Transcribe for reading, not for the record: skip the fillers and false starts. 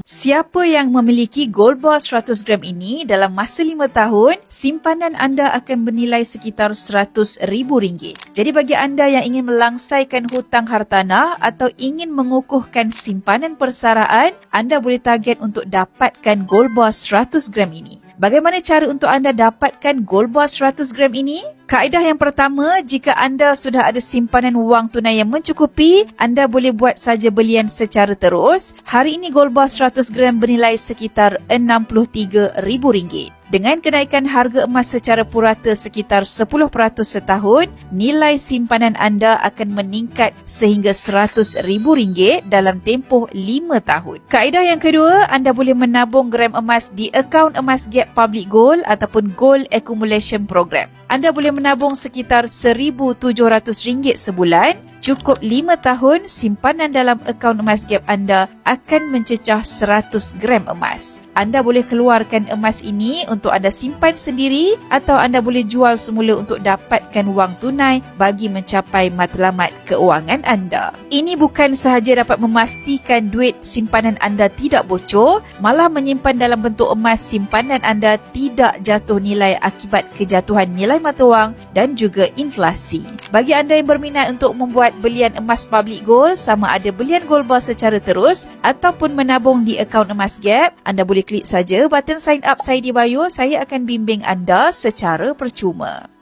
Siapa yang memiliki gold bar 100 gram ini dalam masa 5 tahun, simpanan anda akan bernilai sekitar RM100,000. Jadi bagi anda yang ingin melangsaikan hutang hartanah atau ingin mengukuhkan simpanan persaraan, anda boleh target untuk dapatkan gold bar 100 gram ini. Bagaimana cara untuk anda dapatkan gold bar 100 gram ini? Kaedah yang pertama, jika anda sudah ada simpanan wang tunai yang mencukupi, anda boleh buat saja belian secara terus. Hari ini gold bar 100 gram bernilai sekitar RM63,000. Dengan kenaikan harga emas secara purata sekitar 10% setahun, nilai simpanan anda akan meningkat sehingga RM100,000 dalam tempoh 5 tahun. Kaedah yang kedua, anda boleh menabung gram emas di akaun emas Gap Public Gold ataupun Gold Accumulation Program. Anda boleh menabung sekitar RM1,700 sebulan. Cukup 5 tahun, simpanan dalam akaun emas Gap anda akan mencecah 100 gram emas. Anda boleh keluarkan emas ini untuk anda simpan sendiri atau anda boleh jual semula untuk dapatkan wang tunai bagi mencapai matlamat keuangan anda. Ini bukan sahaja dapat memastikan duit simpanan anda tidak bocor, malah menyimpan dalam bentuk emas simpanan anda tidak jatuh nilai akibat kejatuhan nilai mata wang dan juga inflasi. Bagi anda yang berminat untuk membuat belian emas public gold, sama ada belian gold bar secara terus ataupun menabung di akaun emas Gap, anda boleh klik saja button sign up saya di bio. Saya akan bimbing anda secara percuma.